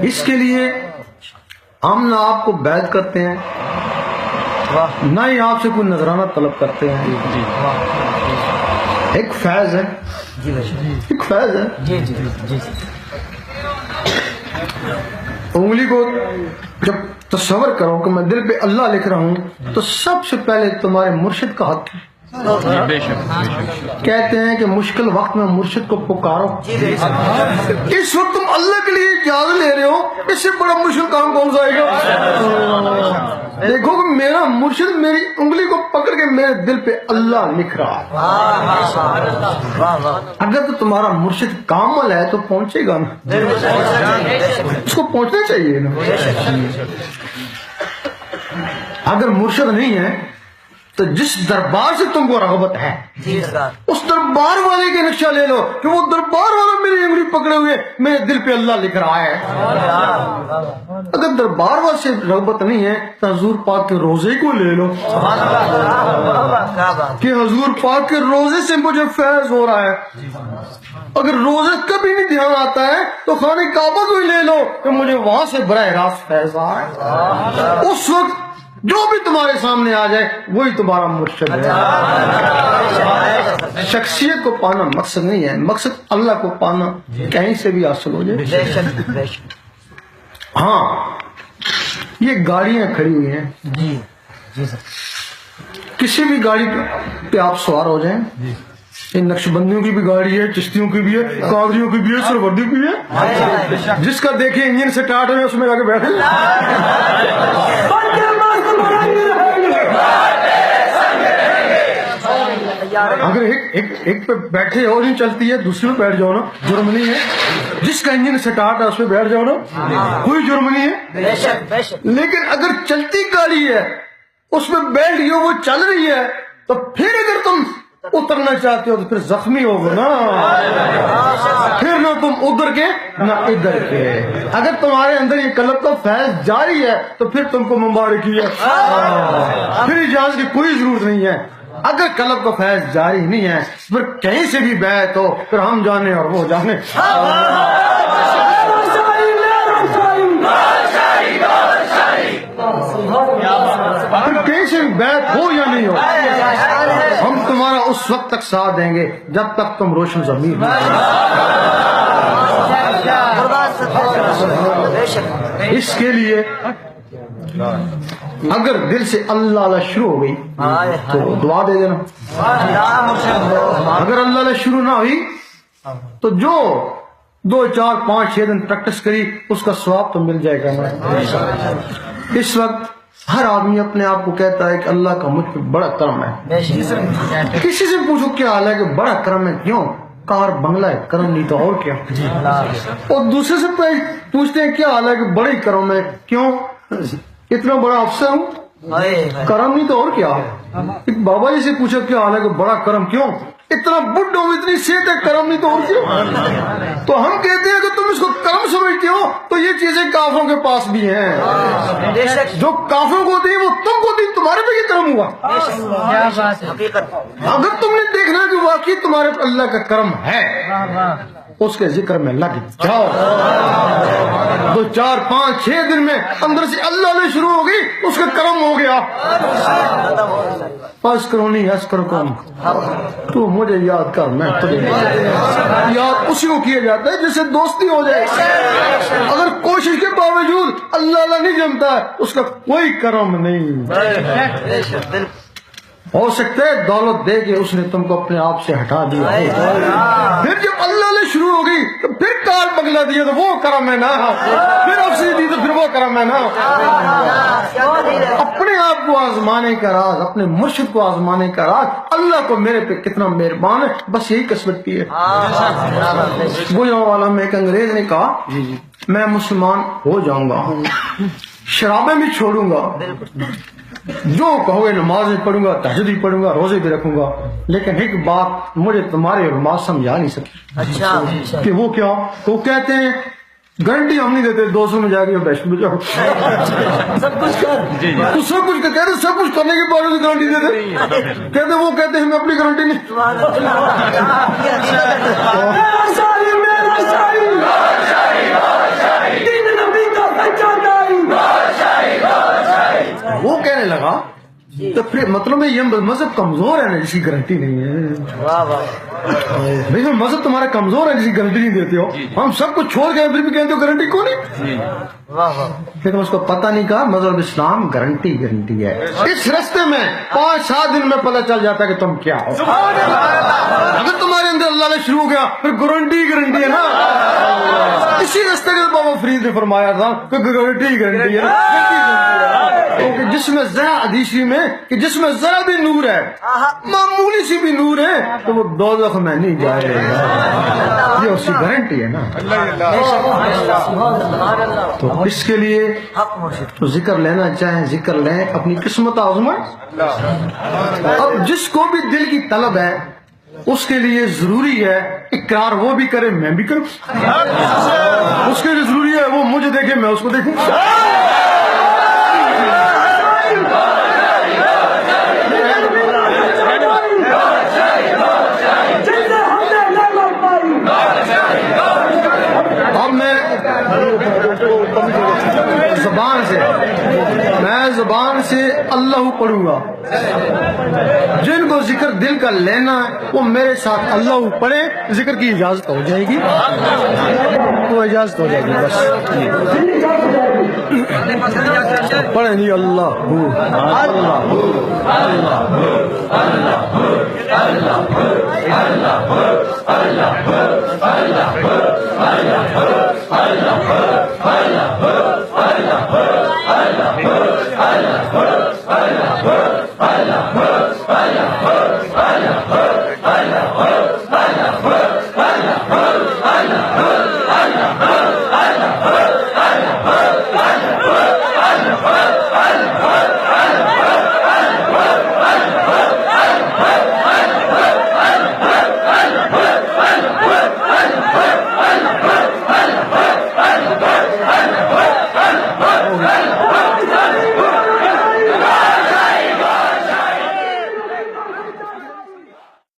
اس کے لیے ہم نہ آپ کو بیعت کرتے ہیں، نہ ہی آپ سے کوئی نذرانہ طلب کرتے ہیں۔ ایک فیض ہے، ایک فیض ہے۔ انگلی کو جب تصور کرو کہ میں دل پہ اللہ لکھ رہا ہوں تو سب سے پہلے تمہارے مرشد کا حق ہے۔ کہتے ہیں کہ مشکل وقت میں مرشد کو پکارو۔ اس وقت تم اللہ کے لیے اجازت لے رہے ہو، اس سے بڑا مشکل کام کون سا آئے گا؟ دیکھو کہ میرا مرشد میری انگلی کو پکڑ کے میرے دل پہ اللہ لکھ رہا ہے۔ اگر تو تمہارا مرشد کامل ہے تو پہنچے گا نا، اس کو پہنچنا چاہیے نا۔ اگر مرشد نہیں ہے تو جس دربار سے تم کو رغبت ہے اس دربار والے کے نقشہ لے لو کہ وہ دربار والا میری انگلی پکڑے ہوئے میرے دل پہ اللہ لکھ رہا ہے۔ اگر دربار والے سے رغبت نہیں ہے تو حضور پاک کے روزے کو لے لو کہ حضور پاک کے روزے سے مجھے فیض ہو رہا ہے۔ اگر روزے کبھی نہیں دھیان آتا ہے تو خانہ کعبہ کو ہی لے لو کہ مجھے وہاں سے براہ راست فیض آ ہے۔ اس وقت جو بھی تمہارے سامنے آ جائے وہی تمہارا مرشد ہے۔ شخصیت کو پانا مقصد نہیں ہے، مقصد اللہ کو پانا کہیں سے بھی حاصل ہو جائے۔ ہاں یہ گاڑیاں کھڑی ہوئی ہیں، کسی بھی گاڑی پہ آپ سوار ہو جائیں، یہ نقش بندیوں کی بھی گاڑی ہے، چشتیوں کی بھی ہے، قادریوں کی بھی ہے، سروردی کی بھی ہے۔ جس کا دیکھیں انجن سے اسٹارٹ ہوئے اس میں جا کے بیٹھے۔ اگر ایک پہ بیٹھے اور نہیں چلتی ہے دوسری پہ بیٹھ جاؤ نا، جرم نہیں ہے۔ جس کا انجن سٹارٹ ہے اس پہ بیٹھ جاؤ نا، کوئی جرم نہیں ہے۔ لیکن اگر چلتی گاڑی ہے اس میں بیٹھ گئی وہ چل رہی ہے تو پھر اگر تم اترنا چاہتے ہو تو پھر زخمی ہوگا نا، پھر نہ تم ادھر کے نہ ادھر کے۔ اگر تمہارے اندر یہ قلب کا فیض جاری ہے تو پھر تم کو مبارکی ہے، پھر اجازت کی کوئی ضرورت نہیں ہے۔ اگر قلب کا فیض جاری نہیں ہے پھر کہیں سے بھی بیعت ہو پھر ہم جانے اور وہ جانے، پھر کہیں سے بھی بیعت ہو یا نہیں ہو ہم تمہارا اس وقت تک ساتھ دیں گے جب تک تم روشن ضمیر ہو۔ اس کے لیے اگر دل سے اللہ اللہ شروع ہو گئی تو دعا دے دینا، اگر اللہ اللہ شروع نہ ہوئی تو جو 2 4 5 6 دن پریکٹس کری اس کا ثواب تو مل جائے گا۔ اس وقت ہر آدمی اپنے آپ کو کہتا ہے کہ اللہ کا مجھ پہ بڑا کرم ہے۔ کسی سے پوچھو کیا حال ہے کہ بڑا کرم ہے، کیوں؟ کار بنگلہ ہے، کرم نہیں تو اور کیا؟ اور دوسرے سے پوچھتے ہیں کیا حال ہے کہ بڑی کرم ہے، کیوں؟ اتنا بڑا افسر ہوں، کرم نہیں تو اور کیا؟ ایک بابا جی سے پوچھا کیا حال ہے کہ بڑا کرم، کیوں؟ اتنا بڈھ ہوں، اتنی صحت ہے، کرم نہیں تو اور کیا؟ تو ہم کہتے ہیں کہ تم اس کو کرم سمجھتے ہو تو یہ چیزیں کافروں کے پاس بھی ہیں، جو کافروں کو دی وہ تم کو دی، تمہارے پہ یہ کرم ہوا۔ اگر تم نے دیکھنا کہ واقعی تمہارے پہ اللہ کا کرم ہے اس کے ذکر میں لگ جاؤ، 2 4 5 6 دن میں اندر سے اللہ نے شروع ہو گئی اس کا کرم ہو گیا۔ پس کرو نہیں ہس کرو کم، تو مجھے یاد کر میں تجھے یاد اسی کو کیا جاتا ہے جس سے دوستی ہو جائے۔ اگر کوشش کے باوجود اللہ اللہ نہیں جمتا ہے اس کا کوئی کرم نہیں۔ ہو سکتا ہے دولت دے کے اس نے تم کو اپنے آپ سے ہٹا دیا، پھر جب اللہ نے شروع ہو گئی تو پھر کار بگلا دیا تو وہ کرم ہے نا، پھر افسری دی تو پھر وہ کرم ہے نا۔ اپنے آپ کو آزمانے کا راز، اپنے مرشد کو آزمانے کا راز اللہ کو میرے پہ کتنا مہربان ہے، بس یہی قسمت کی ہے۔ گجرانوالہ میں ایک انگریز نے کہا میں مسلمان ہو جاؤں گا، شرابیں بھی چھوڑوں گا، جو کہو گے نماز بھی پڑھوں گا، تہجد بھی پڑھوں گا، روزے بھی رکھوں گا، لیکن ایک بات مجھے تمہارے علماء سمجھا نہیں سکی کہ وہ کیا؟ وہ کہتے ہیں گارنٹی ہم نہیں دیتے 200 میں جا کے بیسٹ میں جاؤ، سب کچھ کر، سب کچھ کہتے سب کچھ کرنے کے بعد گارنٹی دیتے، کہتے وہ کہتے ہیں ہمیں اپنی گارنٹی نہیں۔ تو پھر مطلب یہ مذہب کمزور ہے نا جس کی گارنٹی نہیں ہے. بھائی مذہب تمہارا کمزور ہے جس کی گارنٹی نہیں دیتے ہو. ہم سب کچھ چھوڑ گئے پھر بھی کہتے ہو گارنٹی کون ہے. لیکن اس کو پتہ نہیں کہا مذہب اسلام گارنٹی ہے. اس رستے میں 5-7 دن میں پتہ چل جاتا ہے کہ تم کیا ہو. اگر تمہارے اندر اللہ نے شروع کیا پھر گارنٹی ہے نا. اسی رستے کے بابا فرید نے فرمایا تھا کہ گارنٹی ہے نا. جس میں ذرا حدیثی میں کہ جس میں ذرا بھی نور ہے, معمولی سی بھی نور ہے, تو وہ دوزخ میں نہیں جائے گا. یہ اس کی گارنٹی ہے نا. تو اس کے لیے تو ذکر لینا چاہیں ذکر لیں, اپنی قسمت آزمائیں. اب جس کو بھی دل کی طلب ہے اس کے لیے ضروری ہے اقرار وہ بھی کرے میں بھی کروں. اس کے لیے ضروری ہے وہ مجھے دیکھے میں اس کو دیکھوں. اب میں زبان سے اللہ پڑھوں گا. جن کو ذکر دل کا لینا ہے وہ میرے ساتھ اللہ پڑھے, ذکر کی اجازت ہو جائے گی. وہ اجازت ہو جائے گی بس. پڑھیں نہیں اللہ اللہ